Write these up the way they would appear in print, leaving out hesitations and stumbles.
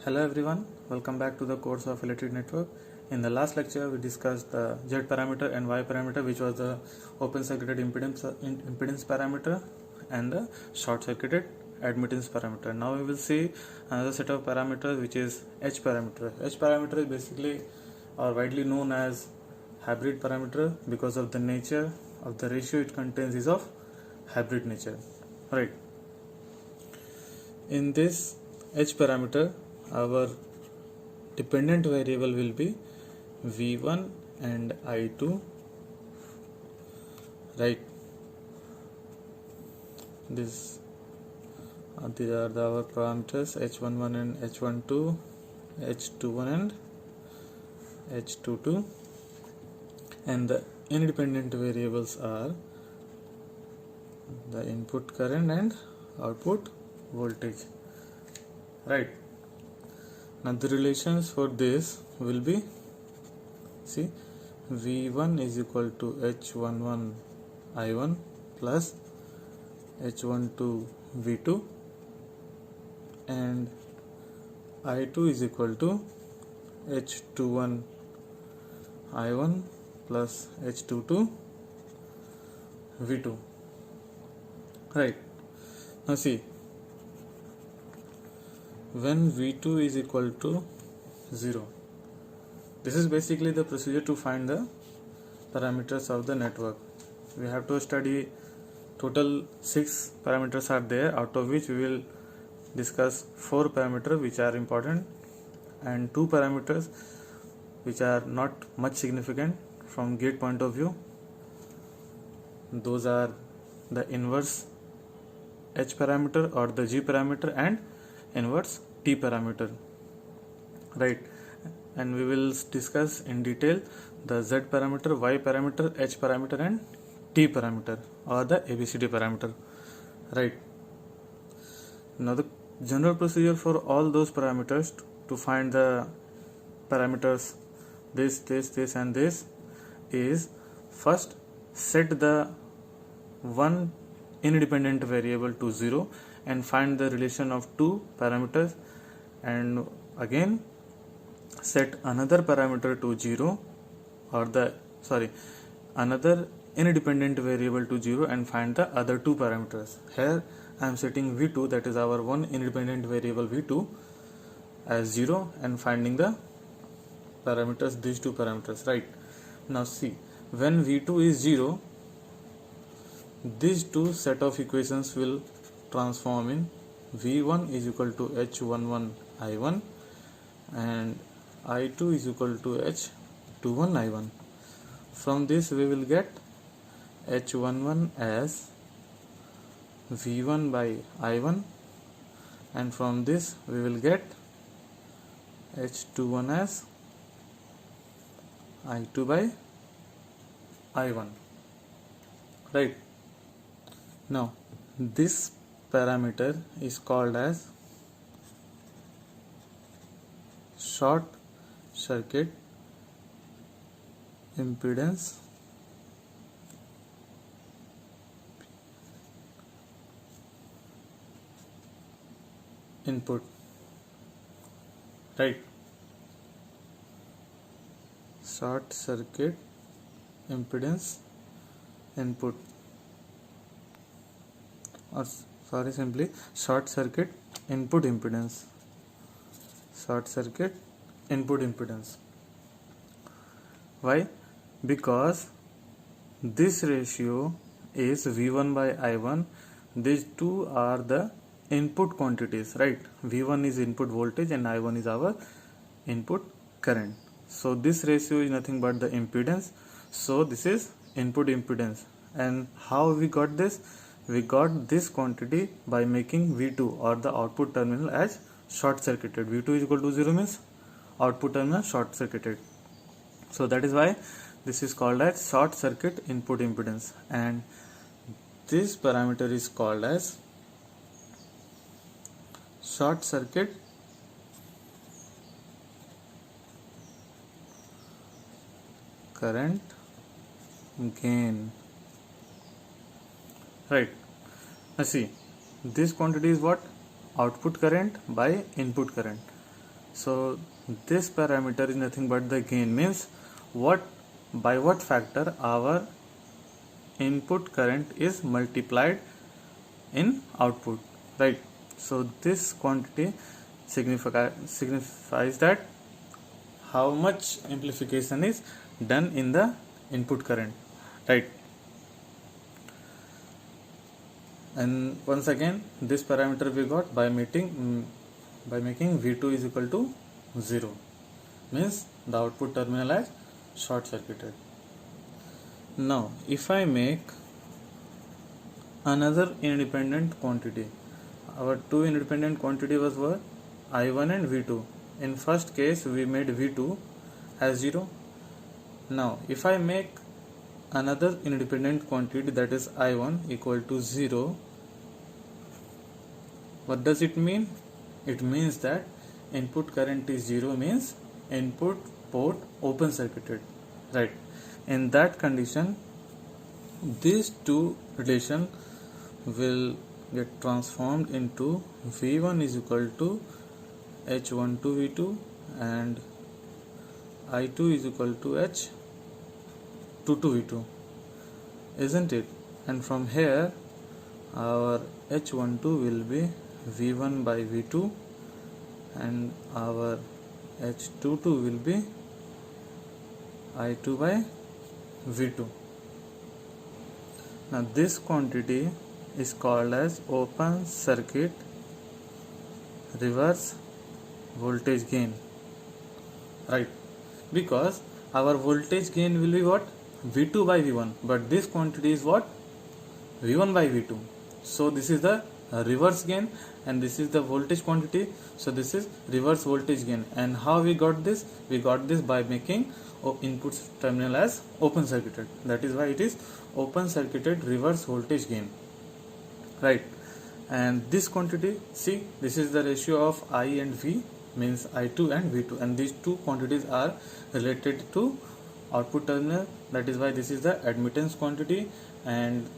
Hello everyone, welcome back to the course of electric network. In the last lecture we discussed the Z parameter and Y parameter, which was the open circuited impedance parameter and the short circuited admittance parameter. Now we will see another set of parameters, which is H parameter. H parameter is basically or widely known as hybrid parameter because of the nature of the ratio it contains is of hybrid nature, right? In this H parameter, our dependent variable will be V1 and I2, right? These are our parameters H11 and H12, H21 and H22, and the independent variables are the input current and output voltage, right? Now the relations for this will be, see, V1 is equal to H11 I1 plus H12 V2, and I2 is equal to H21 I1 plus H22 V2, right? Now see, when V2 is equal to 0, this is basically the procedure to find the parameters of the network. We have to study total 6 parameters are there, out of which we will discuss 4 parameters which are important and 2 parameters which are not much significant from gate point of view. Those are the inverse H parameter or the G parameter and inverse T parameter, right? And we will discuss in detail the Z parameter, Y parameter, H parameter and T parameter or the ABCD parameter, right? Now the general procedure for all those parameters to find the parameters this and this is, first set the one independent variable to 0 and find the relation of 2 parameters, and again set another parameter to 0 or another independent variable to 0 and find the other 2 parameters. Here I am setting V2, that is our one independent variable V2, as 0 and finding the parameters, these 2 parameters, right? Now see, when V2 is 0, these 2 set of equations will transform in V1 is equal to H11 I1 and I2 is equal to H21 I1. From this we will get H11 as V1 by I1, and from this we will get H21 as I2 by I1, right? Now this parameter is called as short circuit impedance input, right? Short circuit impedance input, or simply short circuit input impedance. Short circuit input impedance. Why? Because this ratio is V1 by I1. These two are the input quantities, right? V1 is input voltage and I1 is our input current. So this ratio is nothing but the impedance. So this is input impedance. And how we got this? We got this quantity by making V2 or the output terminal as short circuited. V2 is equal to 0 means output terminal short circuited. So that is why this is called as short circuit input impedance, and this parameter is called as short circuit current gain, right? Now see, this quantity is what? Output current by input current. So this parameter is nothing but the gain, means by what factor our input current is multiplied in output, right? So this quantity signifies that how much amplification is done in the input current, right? And once again, this parameter we got by making V2 is equal to 0, means the output terminal is short circuited. Now if I make another independent quantity, our two independent quantity was what? I1 and V2. In first case we made V2 as 0. Now if I make another independent quantity, that is I1 equal to 0, what does it mean? It means that input current is 0, means input port open circuited, right? In that condition, these two relation will get transformed into V1 is equal to H12 V2 and I2 is equal to H22 V2, isn't it? And from here our H12 will be V1 by V2 and our H22 will be I2 by V2. Now this quantity is called as open circuit reverse voltage gain, right? Because our voltage gain will be what? V2 by V1, but this quantity is what? V1 by V2. So this is the reverse gain and this is the voltage quantity, so this is reverse voltage gain. And how we got this? We got this by making input terminal as open circuited, that is why it is open circuited reverse voltage gain, right? And this quantity, see, this is the ratio of I and V, means I2 and V2, and these two quantities are related to output terminal, that is why this is the admittance quantity, and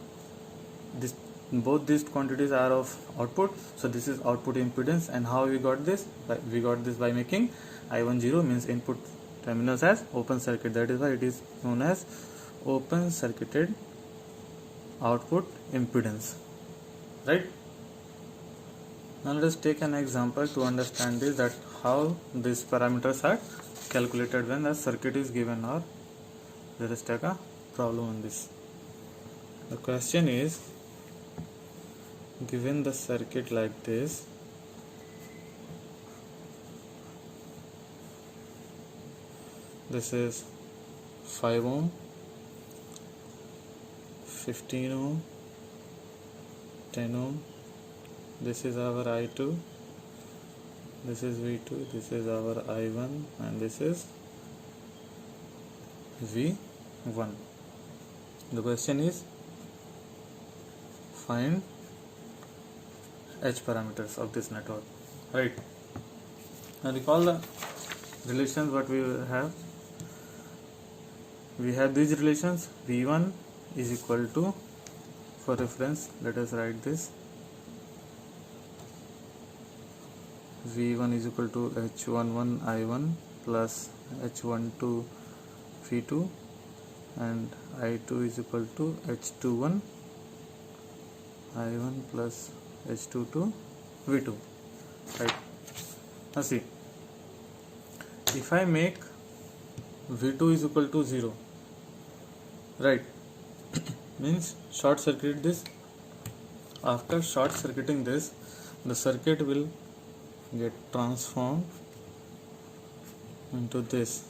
this both these quantities are of output, so this is output impedance. And how we got this? We got this by making I1 0, means input terminals as open circuit, that is why it is known as open circuited output impedance, right? Now let us take an example to understand this, that how these parameters are calculated when the circuit is given, or let us take a problem on this. The question is, given the circuit like this, this is 5 ohm, 15 ohm, 10 ohm, this is our I2, this is V2, this is our I1, and this is V1. The question is, find H parameters of this network, right? Now recall the relations what we have. We have these relations. V1 is equal to, for reference let us write this, V1 is equal to H11 I1 plus H12 V2 and I2 is equal to H21 I1 plus H22 V2, right? Now see, if I make V2 is equal to 0, right, means short circuit this. After short circuiting this, the circuit will get transformed into this.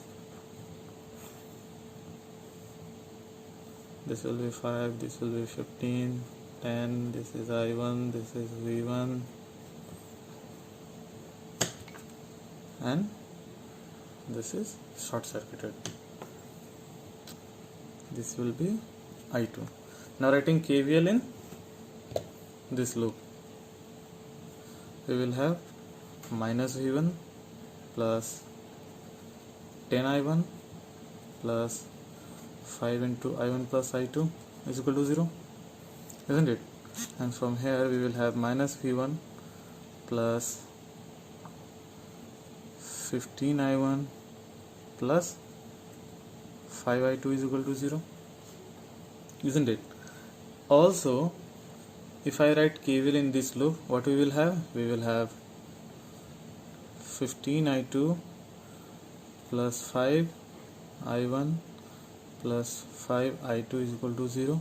This will be 5, this will be 15, 10, this is I1, this is V1, and this is short circuited. This will be I2. Now writing KVL in this loop, we will have minus V1 plus 10 I1 plus 5 into I1 plus I2 is equal to 0, isn't it? And from here we will have minus V1 plus 15I1 plus 5I2 is equal to 0, isn't it? Also, if I write KVL in this loop, what we will have? We will have 15I2 plus 5I1 plus 5I2 is equal to 0,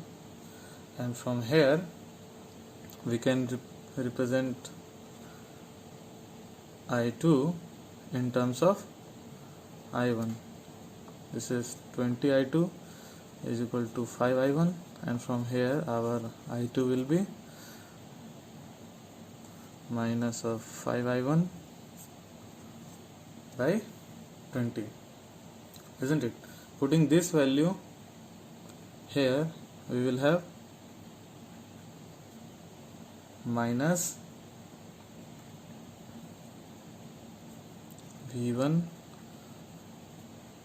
and from here we can represent I2 in terms of I1. This is 20I2 is equal to 5I1, and from here our I2 will be minus of 5I1 by 20, isn't it? Putting this value here, we will have minus V1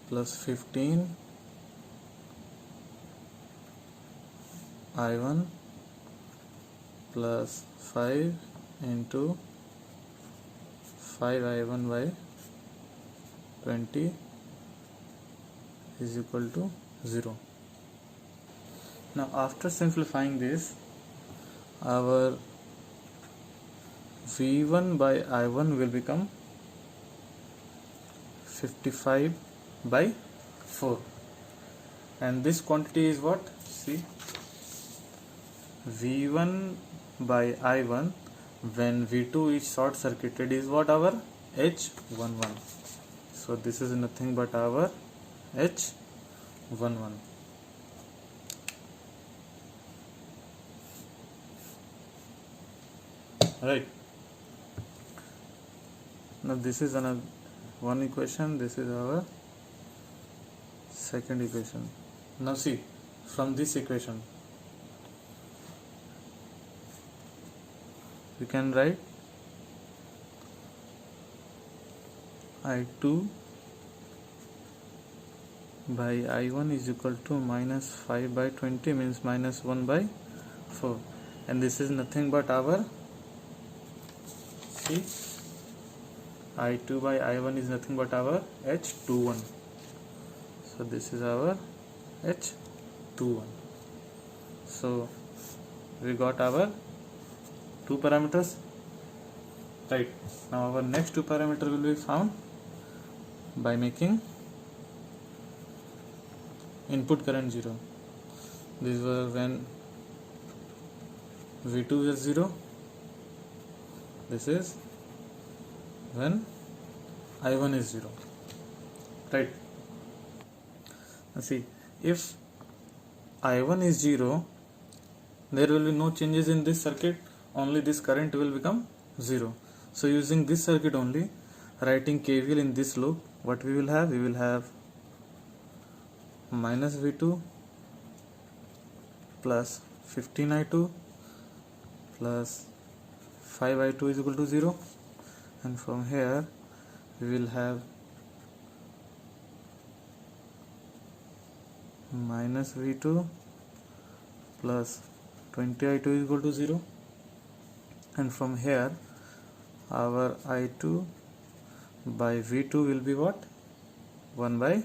plus 15 I1 plus 5 into 5I1 by 20 is equal to 0. Now after simplifying this, our V1 by I1 will become 55 by 4, and this quantity is what? See, V1 by I1 when V2 is short circuited is what? Our H11. So this is nothing but our H11. Right. Now this is another one equation, this is our second equation. Now see, from this equation we can write I2 by I1 is equal to minus 5 by 20, means minus 1 by 4, and this is nothing but our, see, I2 by I1 is nothing but our H21. So this is our H21. So we got our two parameters, right? Now our next two parameter will be found by making input current 0. These were when V2 is 0. This is when I1 is 0, right? Now see, if I1 is 0, there will be no changes in this circuit, only this current will become 0. So using this circuit only, writing KVL in this loop, what we will have? We will have minus V2 plus 15I2 plus 5I2 is equal to 0, and from here we will have minus V2 plus 20I2 is equal to 0, and from here our I2 by V2 will be what? 1 by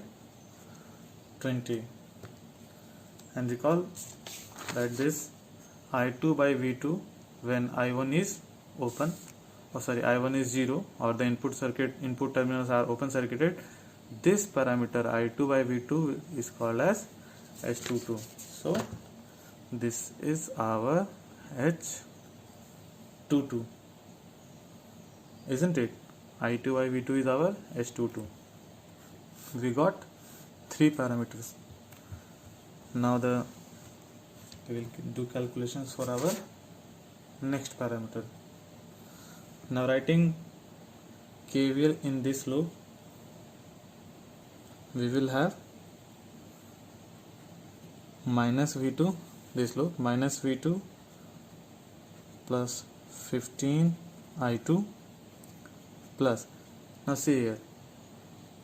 20. And recall that this I2 by V2 when I1 is open, I1 is 0, or the input terminals are open circuited, this parameter I2 by V2 is called as H22. So this is our H22, isn't it? I2 by V2 is our H22. We got three parameters. Now we will do calculations for our next parameter. Now writing KVL in this loop, we will have minus V2, this loop, minus V2 plus 15I2 plus, now see here,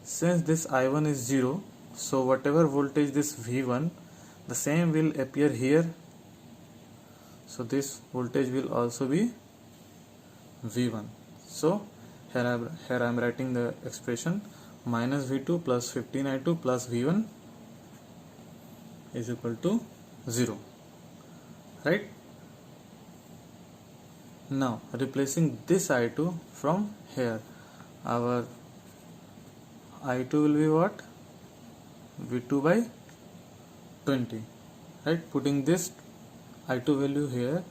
since this I1 is 0, so whatever voltage this V1, the same will appear here, so this voltage will also be V1. So here I am writing the expression minus V2 plus 15I2 plus V1 is equal to 0, right? Now replacing this I2 from here, our I2 will be what? V2 by 20, right? Putting this I2 value here,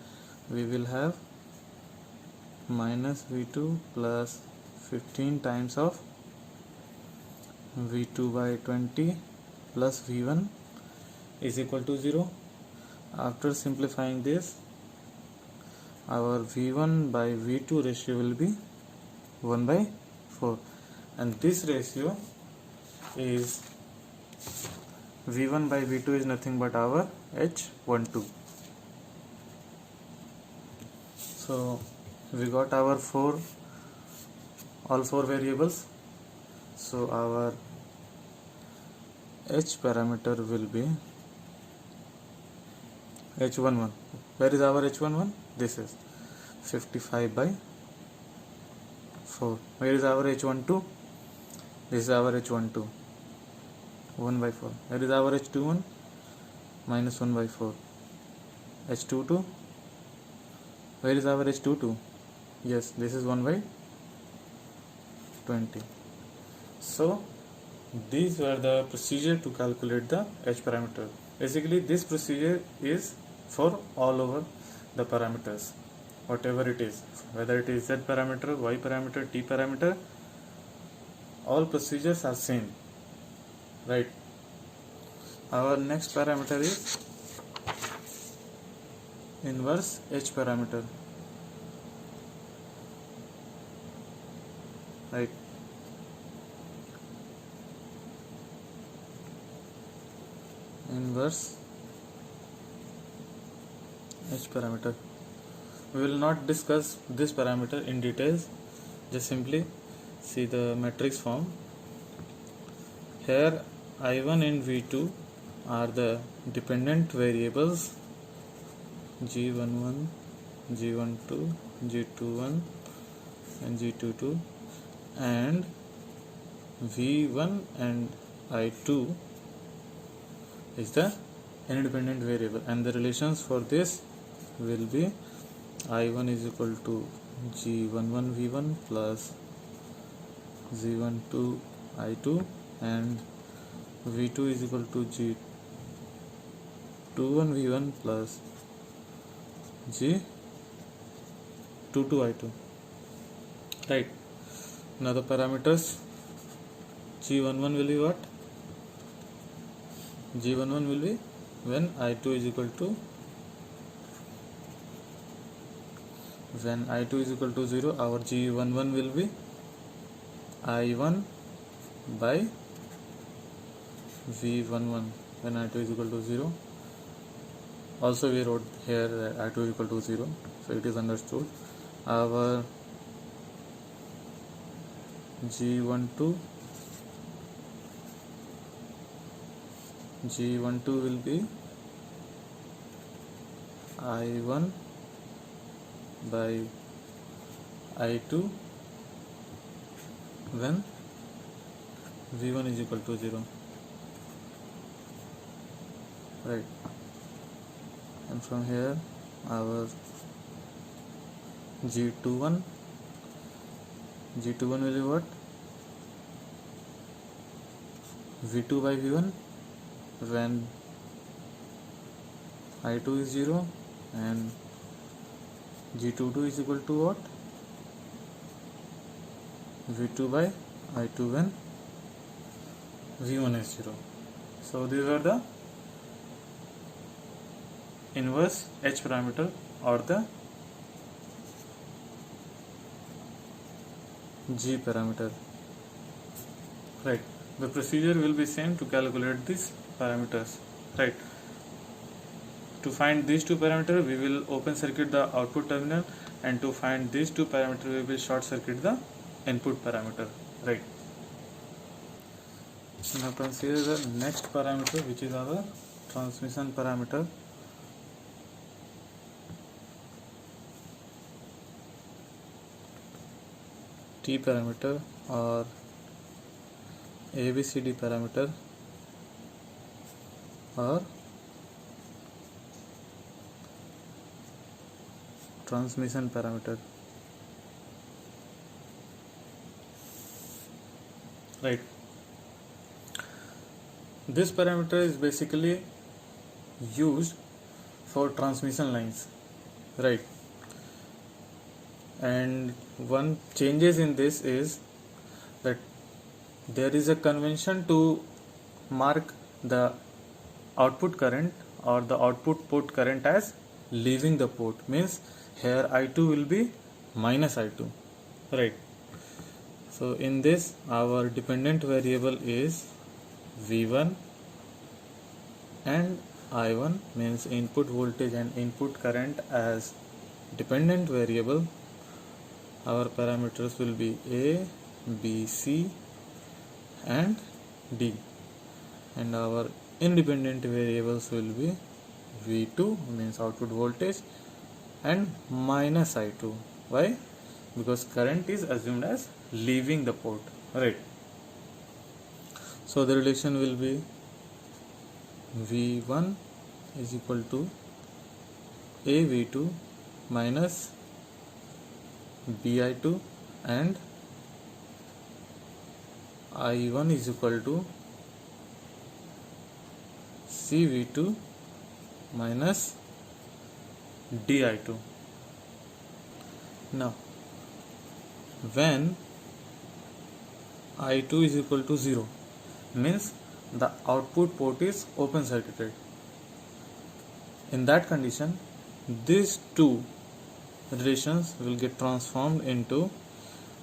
we will have minus V2 plus 15 times of V2 by 20 plus V1 is equal to 0. After simplifying this, our V1 by V2 ratio will be 1 by 4, and this ratio is V1 by V2 is nothing but our H12. So we got our all four variables. So our H parameter will be H11. Where is our H11? This is 55 by 4. Where is our H12? This is our H12, 1 by 4. Where is our H21? Minus 1 by 4. H22? Where is our H22? Yes, this is 1 by 20. So these were the procedure to calculate the H parameter. Basically this procedure is for all over the parameters, whatever it is, whether it is Z parameter, Y parameter, T parameter, all procedures are same, right? Our next parameter is inverse H parameter, right? Inverse H parameter. We will not discuss this parameter in details, just simply see the matrix form. Here I1 and V2 are the dependent variables, G11, G12, G21 and G22, and V1 and I2 is the independent variable, and the relations for this will be I1 is equal to G11 V1 plus G12 I2, and V2 is equal to G21 V1 plus G22 I2, right? Now the parameters, G11 will be what? G11 will be when I2 is equal to 0, our G11 will be I1 by V11 when I2 is equal to 0. Also we wrote here that I2 is equal to 0, so it is understood. Our G12 will be I1 by I2 when V1 is equal to 0, right? And from here our G21 will be what? V2 by V1 when I2 is 0, and G22 is equal to what? V2 by I2 when V1 is 0. So these are the inverse H parameter or the G parameter, right? The procedure will be same to calculate these parameters, right? To find these two parameters, we will open circuit the output terminal, and to find these two parameters, we will short circuit the input parameter, right? Now consider the next parameter, which is our transmission parameter. T parameter or ABCD parameter or transmission parameter, right? This parameter is basically used for transmission lines, right? And one changes in this is that there is a convention to mark the output current or the output port current as leaving the port, means here I2 will be minus I2, right? So in this our dependent variable is V1 and I1, means input voltage and input current as dependent variable. Our parameters will be A, B, C and D, and our independent variables will be V2, means output voltage, and minus I2. Why? Because current is assumed as leaving the port, right? So the relation will be V1 is equal to AV2 minus BI2, and I1 is equal to CV2 minus DI2. Now when I2 is equal to 0, means the output port is open circuited. In that condition, these two relations will get transformed into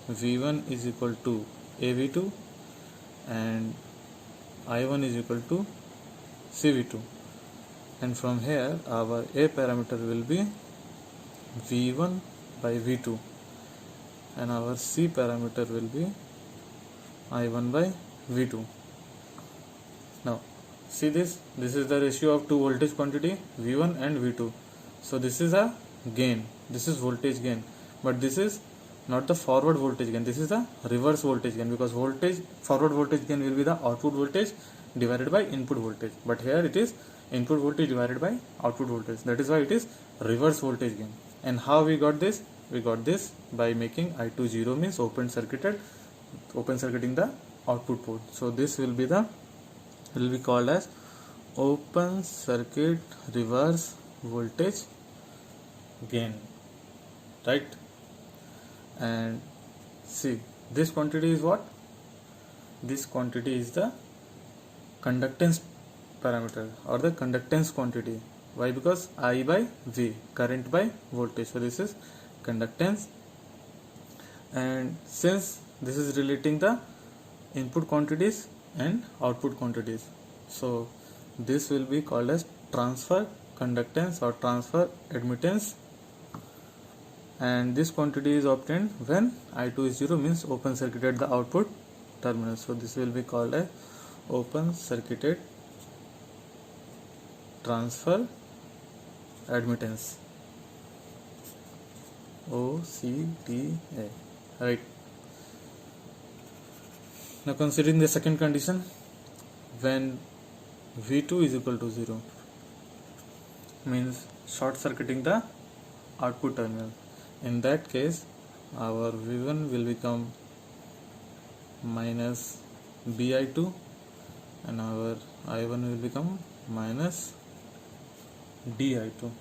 V1 is equal to AV2 and I1 is equal to CV2, and from here our A parameter will be V1 by V2 and our C parameter will be I1 by V2. Now see this is the ratio of two voltage quantity V1 and V2. So this is a gain, this is voltage gain, but this is not the forward voltage gain, this is the reverse voltage gain, because forward voltage gain will be the output voltage divided by input voltage, but here it is input voltage divided by output voltage. That is why it is reverse voltage gain. And how we got this? We got this by making I2 0, means open circuiting the output port. So this will be called as open circuit reverse voltage gain, right? And see, this quantity is what? This quantity is the conductance parameter or the conductance quantity. Why? Because I by V, current by voltage. So this is conductance, and since this is relating the input quantities and output quantities, so this will be called as transfer conductance or transfer admittance, and this quantity is obtained when I2 is 0, means open circuited the output terminal. So this will be called as open circuited transfer admittance, OCTA, right? Now considering the second condition, when V2 is equal to 0, means short circuiting the output terminal. In that case our V1 will become minus BI2 and our I1 will become minus DI2.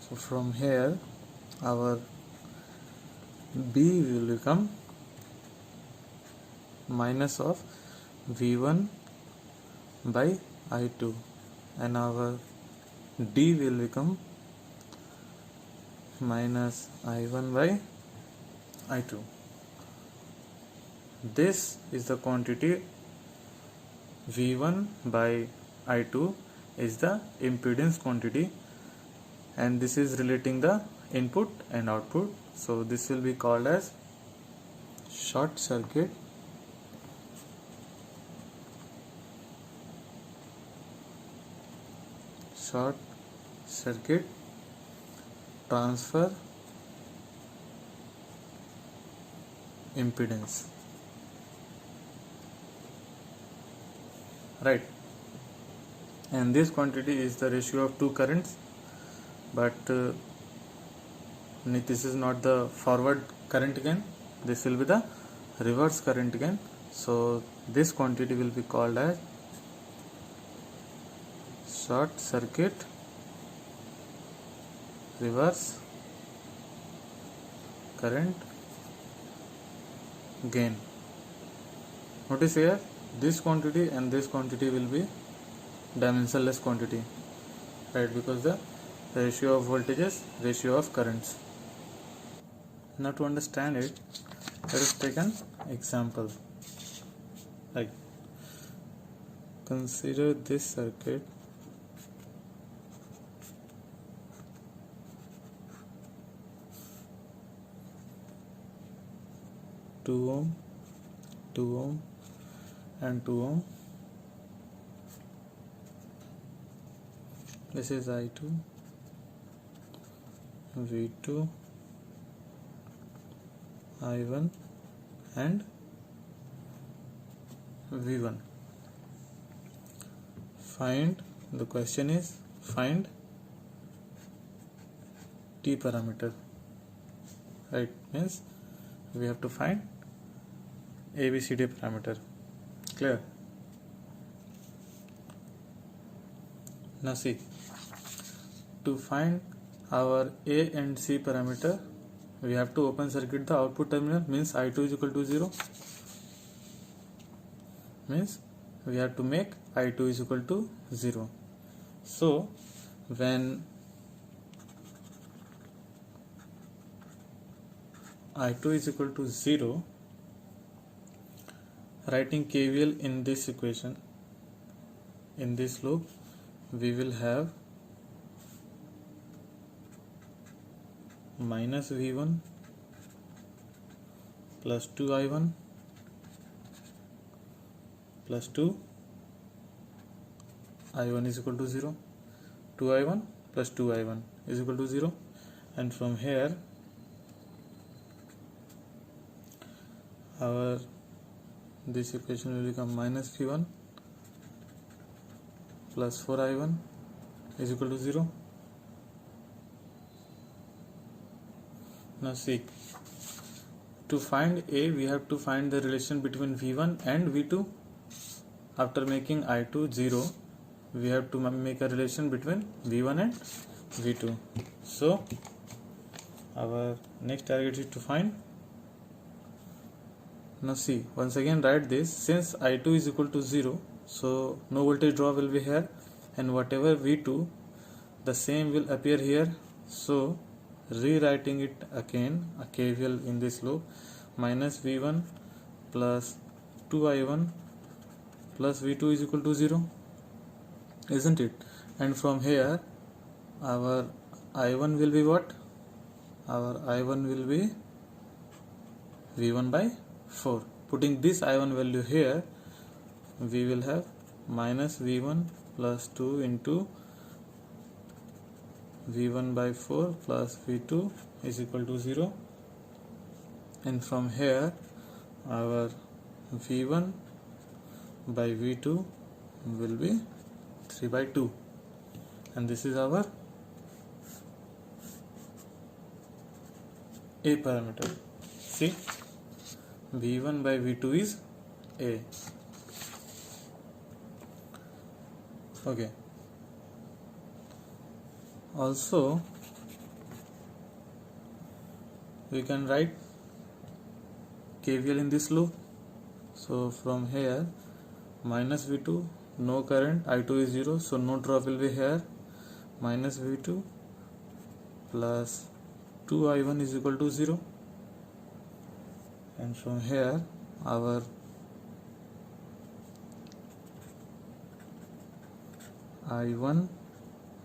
So from here our B will become minus of V1 by I2 and our D will become minus I1 by I2. This is the quantity V1 by I2 is the impedance quantity, and this is relating the input and output. So this will be called as short circuit transfer impedance, right? And this quantity is the ratio of two currents, but this is not the forward current gain, this will be the reverse current gain. So this quantity will be called as short circuit reverse current gain. Notice here, this quantity and this quantity will be dimensionless quantity, right? Because the ratio of voltages, ratio of currents. Now to understand it, let us take an example. Like, consider this circuit. Two ohm, 2 ohm and 2 ohm. This is I2, V2, I1 and V1. The question is find T parameter, right? Means we have to find ABCD parameter. Clear? Now see, to find our A and C parameter, we have to open circuit the output terminal, means I2 is equal to 0, means we have to make I2 is equal to 0. So when I2 is equal to 0, writing KVL in this equation, in this loop, we will have minus V1 plus 2I1 plus 2I1 is equal to 0. 2I1 plus 2I1 is equal to 0. And from here, this equation will become minus V1 plus 4I1 is equal to 0. Now see, to find A, we have to find the relation between V1 and V2. After making I2 0, we have to make a relation between V1 and V2. So our next target is to find. Now see, once again write this, since I2 is equal to 0, so no voltage drop will be here, and whatever V2, the same will appear here. So rewriting it again, a KVL in this loop, minus V1 plus 2I1 plus V2 is equal to 0, isn't it? And from here our I1 will be what? Our I1 will be V1 by 4. Putting this I1 value here, we will have minus V1 plus 2 into V1 by 4 plus V2 is equal to 0. And from here our V1 by V2 will be 3 by 2. And this is our A parameter. See, V1 by V2 is A. Okay. Also, we can write KVL in this loop. So from here, minus V2, no current, I2 is 0, so no drop will be here, minus V2 plus 2I1 is equal to 0. And from here our I1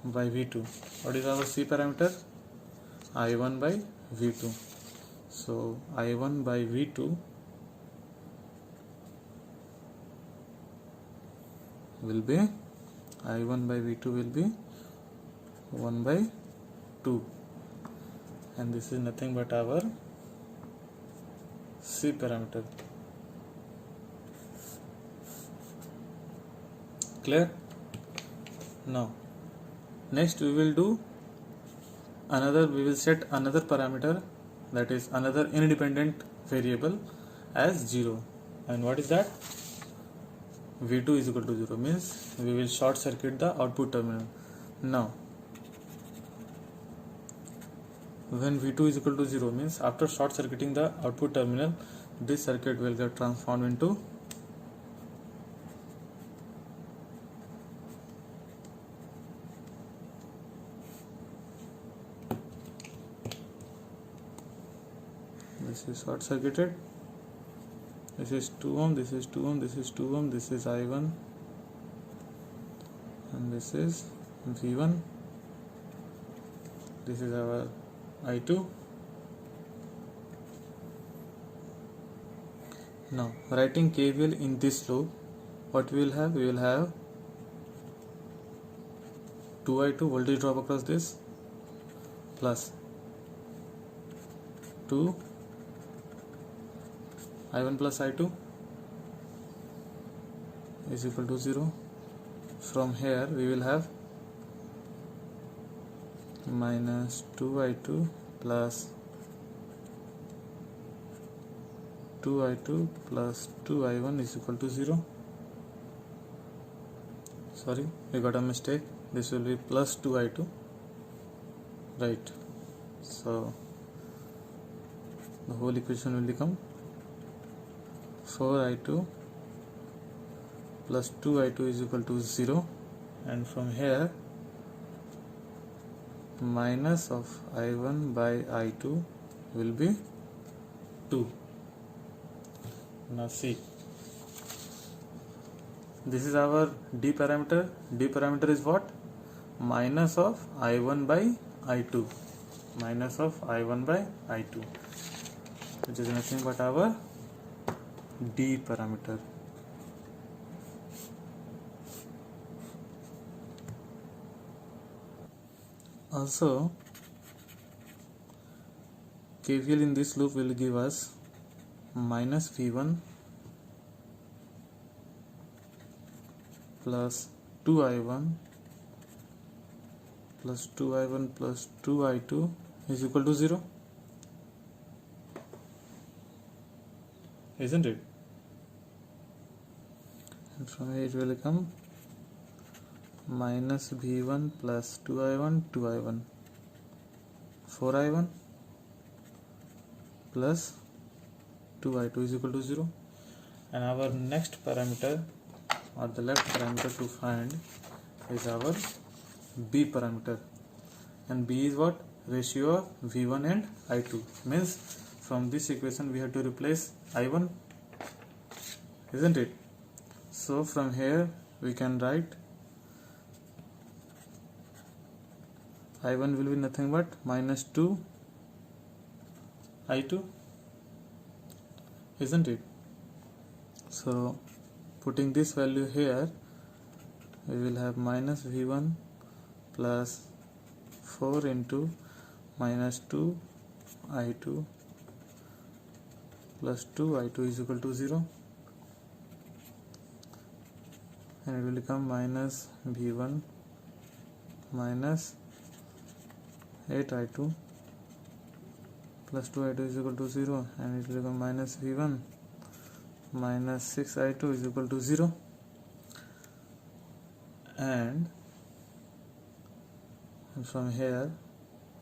by V2, what is our C parameter? I1 by V2. So I1 by V2 will be, I1 by V2 will be 1 by 2, and this is nothing but our C parameter. Clear? Now next we will set another parameter, that is another independent variable as 0. And what is that? V2 is equal to 0, means we will short circuit the output terminal. Now when V2 is equal to 0 means after short circuiting the output terminal, this circuit will get transformed into this is short circuited, this is 2 ohm, this is 2 ohm, this is 2 ohm, this is I1 and this is V1, this is our I2. Now writing KVL in this loop, what we will have? We will have 2I2 voltage drop across this plus 2 I1 plus I2 is equal to 0. From here we will have minus 2I2 plus 2I2 plus 2I1 is equal to 0. Sorry, we got a mistake. This will be plus 2I2, right? So the whole equation will become 4I2 plus 2I2 is equal to 0, and from here minus of I1 by I2 will be 2. Now see, this is our D parameter. D parameter is what? Minus of I1 by I2, minus of I1 by I2, which is nothing but our D parameter. Also, KVL in this loop will give us minus V1 plus 2I1 plus 2I1 plus 2I2 is equal to 0, isn't it? And from here it will become minus V1 plus 2I1 2I1 4I1 plus 2I2 is equal to 0. And our next parameter or the left parameter to find is our B parameter, and B is what? Ratio of V1 and I2, means from this equation we have to replace I1, isn't it? So from here we can write I1 will be nothing but minus 2 I2, isn't it? So putting this value here, we will have minus V1 plus 4 into minus 2 I2 plus 2 I2 is equal to 0, and it will become minus V1 minus 8 I2 plus 2 I2 is equal to 0, and it will become minus V1 minus 6 I2 is equal to 0, and from here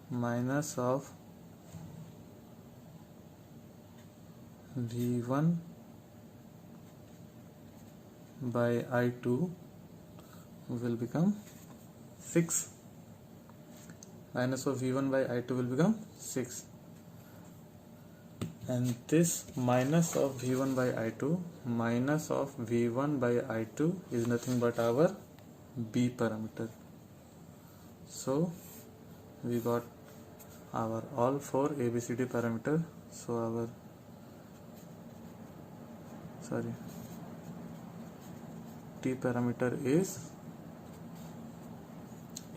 minus of V1 by I2 will become 6. Minus of V1 by I2 will become 6, and this minus of V1 by I2 minus of V1 by I2 is nothing but our B parameter. So we got our all 4 ABCD parameter. So our T parameter is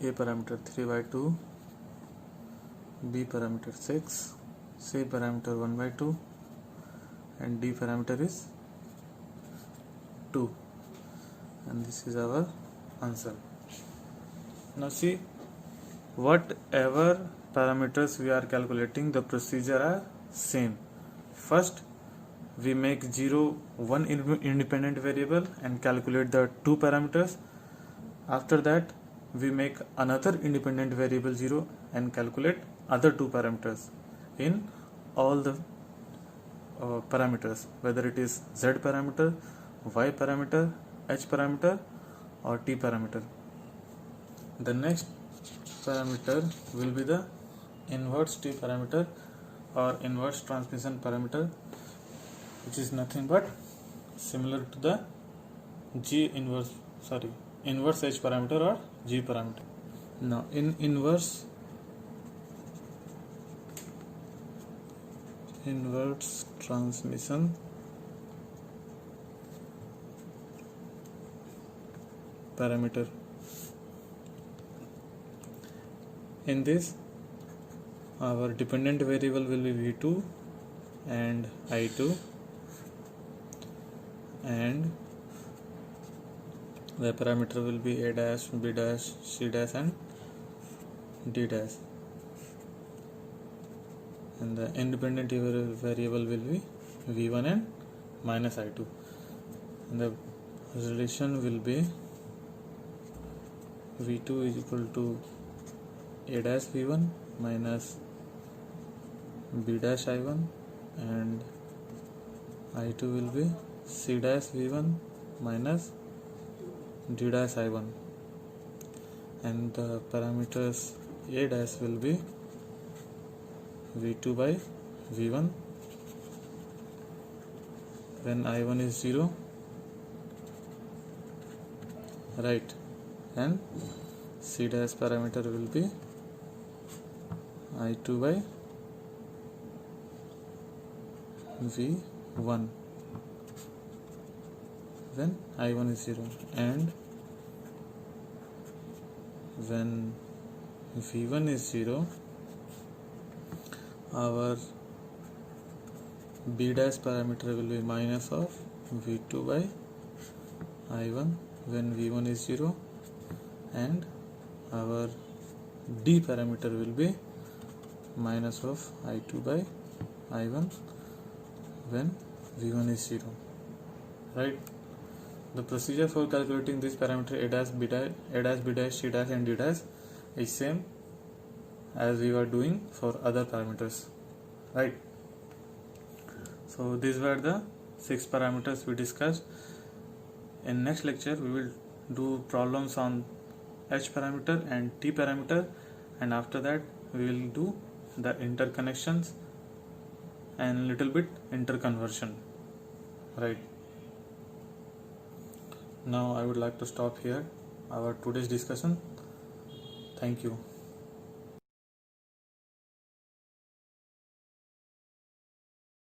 A parameter 3 by 2, B parameter 6, C parameter 1 by 2, and D parameter is 2, and this is our answer. Now see, whatever parameters we are calculating, the procedure are same. First we make one independent variable and calculate the 2 parameters. After that we make another independent variable 0 and calculate other 2 parameters in all the parameters, whether it is Z parameter, Y parameter, H parameter or T parameter. The next parameter will be the inverse T parameter or inverse transmission parameter, which is nothing but similar to the inverse H parameter or G parameter. Now in inverse transmission parameter, in this our dependent variable will be V2 and I2, and the parameter will be A dash, B dash, C dash and D dash, and the independent variable will be V1 and minus I2, and the relation will be V2 is equal to A dash V1 minus B dash I1, and I2 will be C dash V1 minus D dash I1, and the parameters A dash will be V2 by V1 when I1 is 0, right, and C dash parameter will be I2 by V1 when I1 is 0, and when V1 is 0, our B dash parameter will be minus of V2 by I1 when V1 is 0, and our D parameter will be minus of I2 by I1 when V1 is 0, right. The procedure for calculating this parameter A dash, B dash, C dash and D dash is same as we were doing for other parameters, right. So these were the 6 parameters we discussed. In next lecture we will do problems on H parameter and T parameter, and after that we will do the interconnections and little bit interconversion, right. Now I would like to stop here our today's discussion. Thank you.